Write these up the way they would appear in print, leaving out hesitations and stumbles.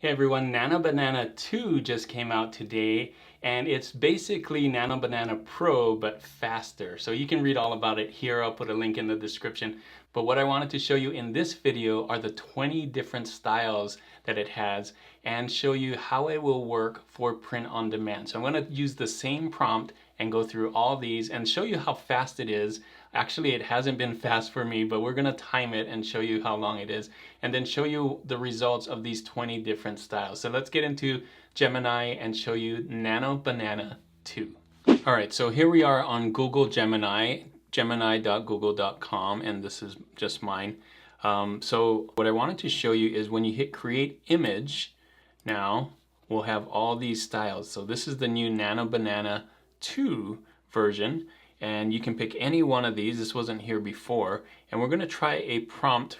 Hey everyone, Nano Banana 2 just came out today, and it's basically Nano Banana Pro but faster. So you can read all about it here. I'll put a link in the description. But what I wanted to show you in this video are the 20 different styles that it has and show you how it will work for print on demand. So I'm going to use the same prompt and go through all these and show you how fast it is. Actually, it hasn't been fast for me, but we're going to time it and show you how long it is, and then show you the results of these 20 different styles. So let's get into Gemini and show you Nano Banana 2. All right, so here we are on Google Gemini, gemini.google.com, and this is just mine. So what I wanted to show you is when you hit create image, now we'll have all these styles. So this is the new Nano Banana 2 version, and you can pick any one of these. This wasn't here before, and we're going to try a prompt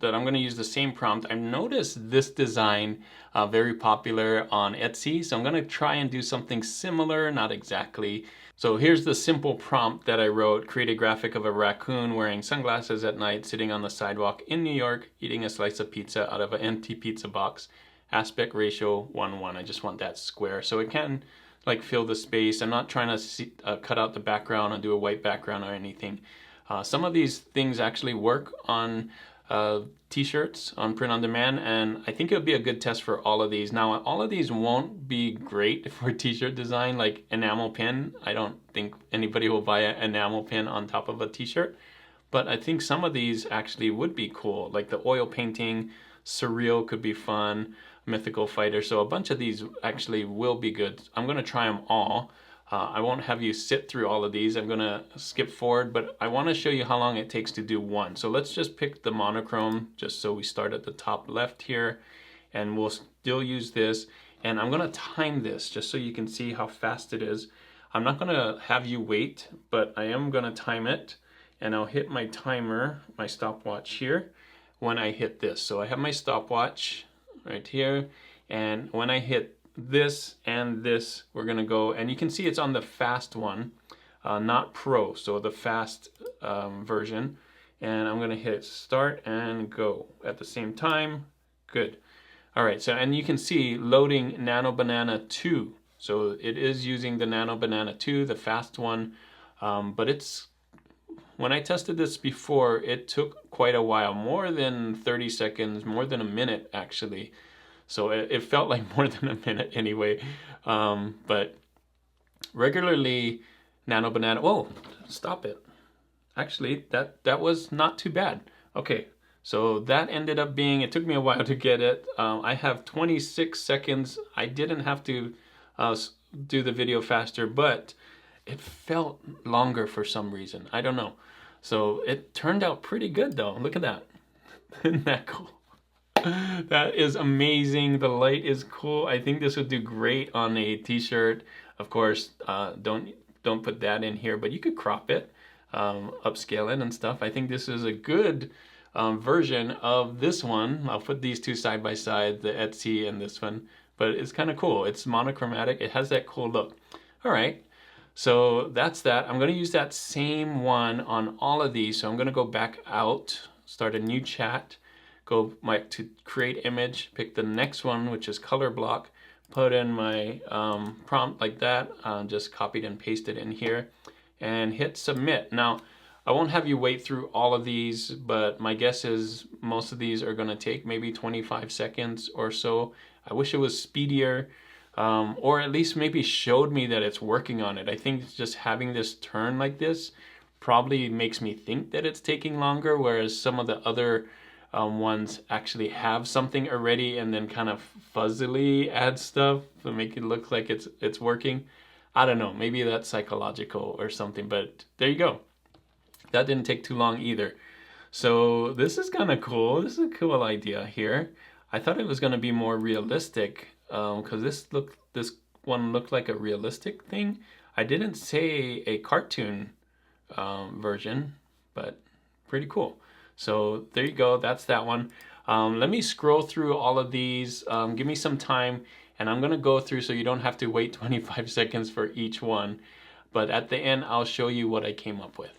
that I'm going to use the same prompt. I've noticed this design very popular on Etsy, so I'm going to try and do something similar, not exactly. So here's the simple prompt that I wrote: create a graphic of a raccoon wearing sunglasses at night sitting on the sidewalk in New York eating a slice of pizza out of an empty pizza box. Aspect ratio 1:1. I just want that square so it can like fill the space. I'm not trying to cut out the background and do a white background or anything. Some of these things actually work on t-shirts on print on demand, and I think it would be a good test for all of these. Now, all of these won't be great for t-shirt design, like enamel pin. I don't think anybody will buy an enamel pin on top of a t-shirt, but I think some of these actually would be cool, like the oil painting, surreal could be fun, mythical fighter. So a bunch of these actually will be good. I'm going to try them all. I won't have you sit through all of these. I'm going to skip forward, but I want to show you how long it takes to do one. So let's just pick the monochrome, just so we start at the top left here, and we'll still use this. And I'm going to time this just so you can see how fast it is. I'm not going to have you wait, but I am going to time it, and I'll hit my timer, my stopwatch here, when I hit this. So I have my stopwatch right here, and when I hit this and this, we're gonna go, and you can see it's on the fast one, not pro, so the fast version, and I'm gonna hit start and go at the same time. Good. All right, so and you can see loading Nano Banana 2, so it is using the Nano Banana 2, the fast one, but it's, when I tested this before, it took quite a while, more than 30 seconds, more than a minute actually. So it felt like more than a minute anyway. But regularly, Nano Banana, oh, stop it. Actually, that was not too bad. Okay, so that ended up being, it took me a while to get it. I have 26 seconds. I didn't have to do the video faster, but it felt longer for some reason. I don't know. So it turned out pretty good though. Look at that. Isn't that cool? That is amazing. The light is cool. I think this would do great on a t-shirt. Of course, don't put that in here, but you could crop it, upscale it and stuff. I think this is a good version of this one. I'll put these two side by side, the Etsy and this one, but it's kind of cool. It's monochromatic. It has that cool look. All right. So that's that. I'm going to use that same one on all of these. So I'm going to go back out, start a new chat, go to create image, pick the next one, which is color block, put in my prompt like that, just copied and pasted in here, and hit submit. Now, I won't have you wait through all of these, but my guess is most of these are going to take maybe 25 seconds or so. I wish it was speedier. Or at least maybe showed me that it's working on it. I think just having this turn like this probably makes me think that it's taking longer, whereas some of the other ones actually have something already and then kind of fuzzily add stuff to make it look like it's working. I don't know, maybe that's psychological or something, but there you go. That didn't take too long either. So this is kind of cool. This is a cool idea here. I thought it was going to be more realistic, because this one looked like a realistic thing. I didn't say a cartoon version, but pretty cool. So there you go, that's that one. Let me scroll through all of these. Give me some time, and I'm gonna go through so you don't have to wait 25 seconds for each one. But at the end, I'll show you what I came up with.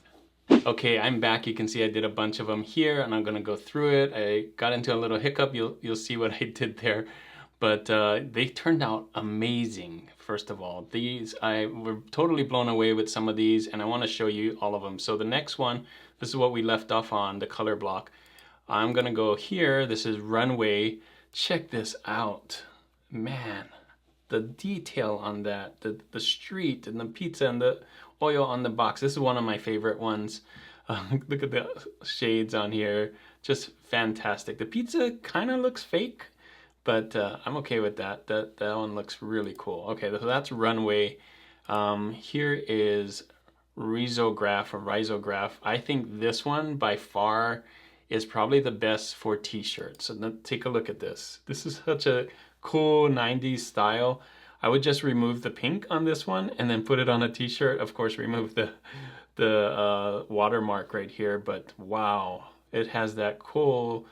Okay, I'm back. You can see I did a bunch of them here, and I'm gonna go through it. I got into a little hiccup. You'll see what I did there. But they turned out amazing. First of all, these, I were totally blown away with some of these, and I want to show you all of them. So the next one, this is what we left off on, the color block. I'm gonna go here. This is runway. Check this out, man. The detail on that, the street and the pizza and the oil on the box. This is one of my favorite ones. Look at the shades on here, just fantastic. The pizza kind of looks fake, but I'm okay with that. That one looks really cool. Okay, so that's runway. Here is risograph or risograph. I think this one by far is probably the best for t-shirts. So let's take a look at this. This is such a cool 90s style. I would just remove the pink on this one and then put it on a t-shirt. Of course, remove the watermark right here, but wow, it has that cool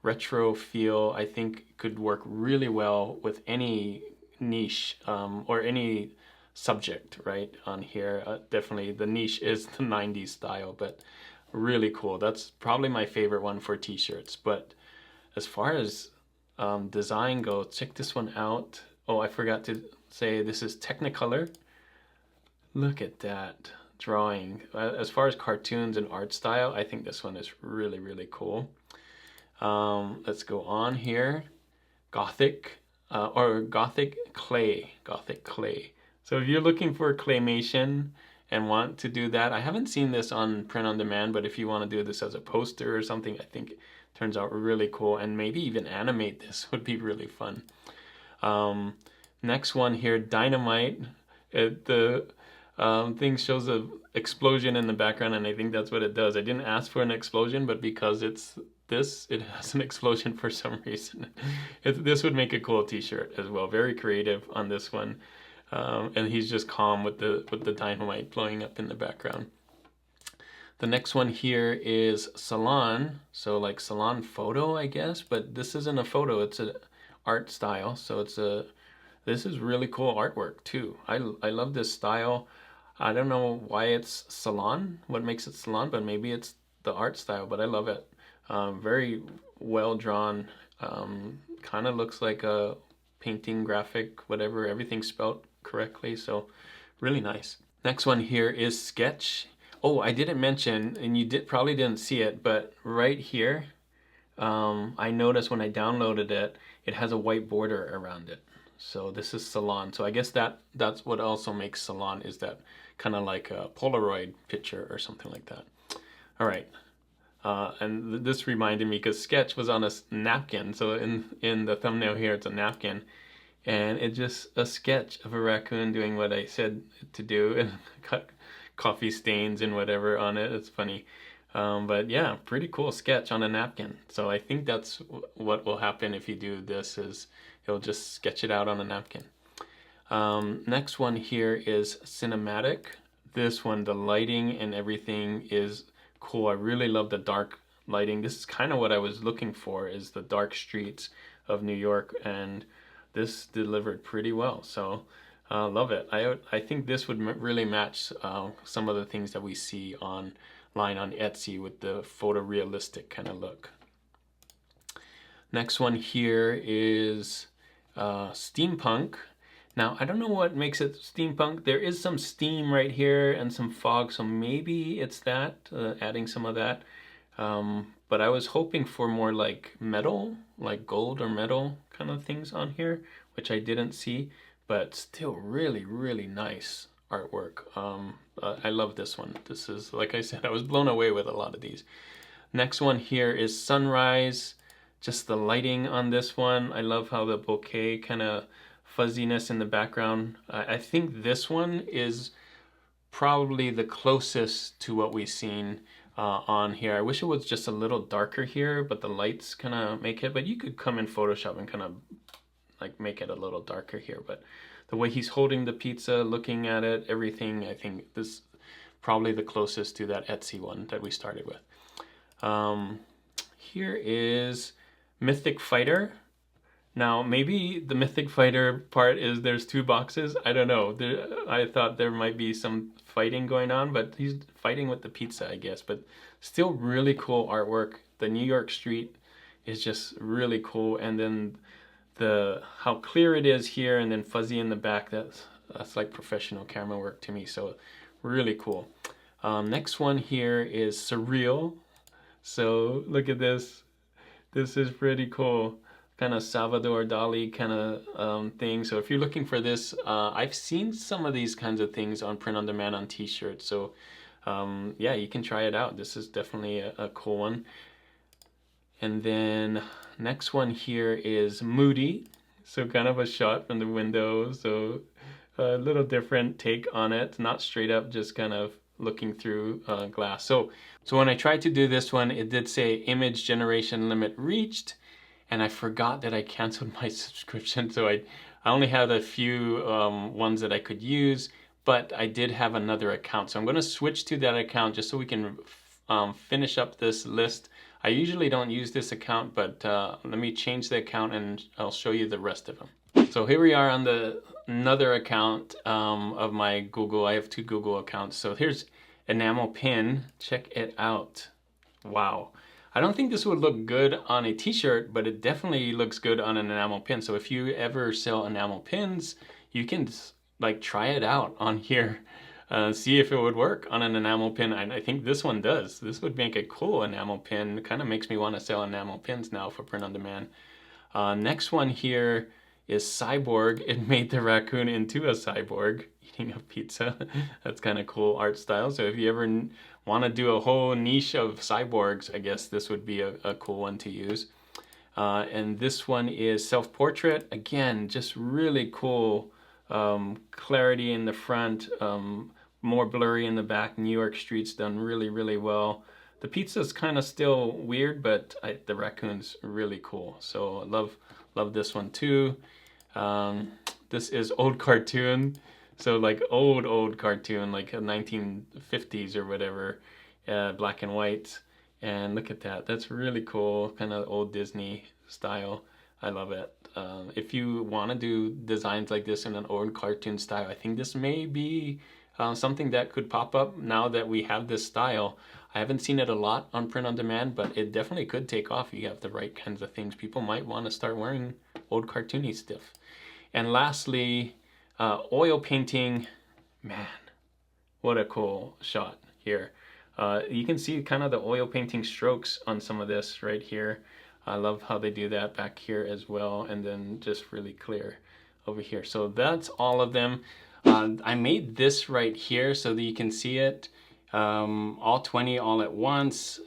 retro feel. I think could work really well with any niche or any subject right on here. Definitely the niche is the 90s style, but really cool. That's probably my favorite one for t-shirts. But as far as design goes, check this one out. Oh, I forgot to say this is Technicolor. Look at that drawing. As far as cartoons and art style, I think this one is really, really cool. Let's go on here. Gothic or Gothic clay. Gothic clay. So if you're looking for claymation and want to do that, I haven't seen this on print on demand, but if you want to do this as a poster or something, I think it turns out really cool, and maybe even animate this would be really fun. Next one here, dynamite. The thing shows a explosion in the background, and I think that's what it does. I didn't ask for an explosion, but because it's this, it has an explosion for some reason. This would make a cool t-shirt as well. Very creative on this one. And he's just calm with the dynamite blowing up in the background. The next one here is salon, so like salon photo, I guess, but this isn't a photo, it's an art style. So this is really cool artwork too. I love this style. I don't know why it's salon, what makes it salon, but maybe it's the art style, but I love it. Very well drawn, kind of looks like a painting, graphic, whatever, everything's spelled correctly, so really nice. Next one here is sketch. Oh, I didn't mention, and you probably didn't see it, but right here, I noticed when I downloaded it, it has a white border around it. So this is salon. So I guess that's what also makes salon, is that kind of like a Polaroid picture or something like that. All right. And this reminded me because sketch was on a napkin. So in the thumbnail here, it's a napkin. And it's just a sketch of a raccoon doing what I said to do, and cut coffee stains and whatever on it. It's funny. But yeah, pretty cool sketch on a napkin. So I think that's what will happen if you do this, is it'll just sketch it out on a napkin. Next one here is cinematic. This one, the lighting and everything is cool. I really love the dark lighting. This is kind of what I was looking for, is the dark streets of New York, and this delivered pretty well. So love it. I think this would really match some of the things that we see online on Etsy with the photorealistic kind of look. Next one here is steampunk. Now, I don't know what makes it steampunk. There is some steam right here and some fog, so maybe it's that, adding some of that. But I was hoping for more like metal, like gold or metal kind of things on here, which I didn't see, but still really, really nice artwork. I love this one. This is, like I said, I was blown away with a lot of these. Next one here is sunrise. Just the lighting on this one. I love how the bouquet kind of fuzziness in the background. I think this one is probably the closest to what we've seen on here. I wish it was just a little darker here, but the lights kind of make it. But you could come in Photoshop and kind of like make it a little darker here. But the way he's holding the pizza, looking at it, everything, I think this is probably the closest to that Etsy one that we started with. Here is Mythic Fighter. Now, maybe the Mythic Fighter part is there's two boxes. I don't know. I thought there might be some fighting going on, but he's fighting with the pizza, I guess. But still really cool artwork. The New York street is just really cool. And then how clear it is here, and then fuzzy in the back. That's like professional camera work to me. So really cool. Next one here is surreal. So look at this. This is pretty cool. Kind of Salvador Dali kind of thing. So if you're looking for this, I've seen some of these kinds of things on print on demand on t-shirts. So yeah, you can try it out. This is definitely a cool one. And then next one here is Moody. So kind of a shot from the window. So a little different take on it. Not straight up, just kind of looking through glass. So when I tried to do this one, it did say image generation limit reached, and I forgot that I canceled my subscription. So I only had a few ones that I could use, but I did have another account. So I'm going to switch to that account just so we can finish up this list. I usually don't use this account, but let me change the account and I'll show you the rest of them. So here we are on another account of my Google. I have 2 Google accounts. So here's enamel pin. Check it out. Wow. I don't think this would look good on a t-shirt, but it definitely looks good on an enamel pin. So if you ever sell enamel pins, you can like try it out on here. See if it would work on an enamel pin. I think this one does. This would make a cool enamel pin. It kind of makes me want to sell enamel pins now for print on demand. Next one here is cyborg. It made the raccoon into a cyborg eating a pizza. That's kind of cool art style. So if you ever want to do a whole niche of cyborgs, I guess this would be a cool one to use. And this one is self-portrait. Again, just really cool clarity in the front, more blurry in the back. New York streets done really, really well. The pizza's kind of still weird, but the raccoon's really cool. So I love this one too. This is old cartoon. So like old cartoon, like a 1950s or whatever, black and white. And look at that. That's really cool. Kind of old Disney style. I love it. If you want to do designs like this in an old cartoon style, I think this may be something that could pop up now that we have this style. I haven't seen it a lot on print on demand, but it definitely could take off. You have the right kinds of things. People might want to start wearing old cartoony stuff. And lastly, oil painting. Man, what a cool shot here. You can see kind of the oil painting strokes on some of this right here. I love how they do that back here as well, and then just really clear over here. So that's all of them. I made this right here so that you can see it, all 20 all at once.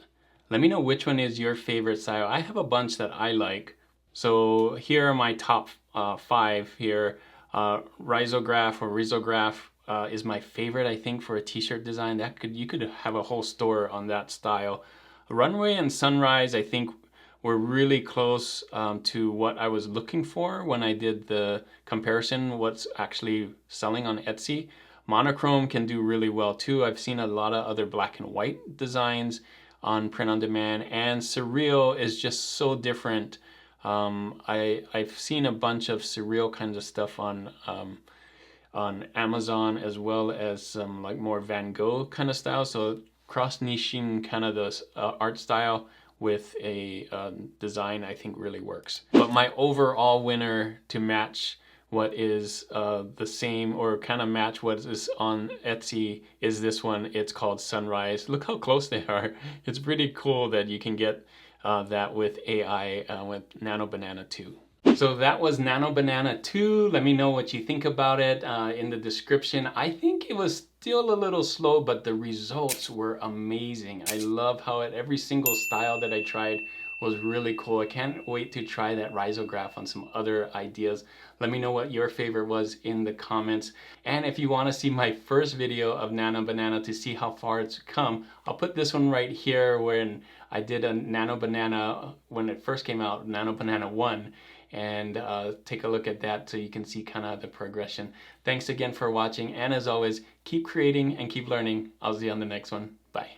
Let me know which one is your favorite style. I have a bunch that I like. So here are my top 5 here. Risograph or risograph is my favorite, I think, for a t-shirt design. You could have a whole store on that style. Runway and sunrise, I think, were really close to what I was looking for when I did the comparison, what's actually selling on Etsy. Monochrome can do really well too. I've seen a lot of other black and white designs on print on demand, and surreal is just so different. I've seen a bunch of surreal kinds of stuff on Amazon, as well as some like more Van Gogh kind of style. So cross-niching kind of the art style with a design, I think really works. But my overall winner to match what is the same, or kind of match what is on Etsy, is this one. It's called Sunrise. Look how close they are. It's pretty cool that you can get that with AI with Nano Banana 2. So that was Nano Banana 2. Let me know what you think about it in the description. I think it was still a little slow, but the results were amazing. I love how every single style that I tried was really cool. I can't wait to try that risograph on some other ideas. Let me know what your favorite was in the comments. And if you want to see my first video of Nano Banana to see how far it's come, I'll put this one right here when I did a Nano Banana when it first came out, Nano Banana 1. And take a look at that so you can see kind of the progression. Thanks again for watching, and as always, keep creating and keep learning. I'll see you on the next one. Bye.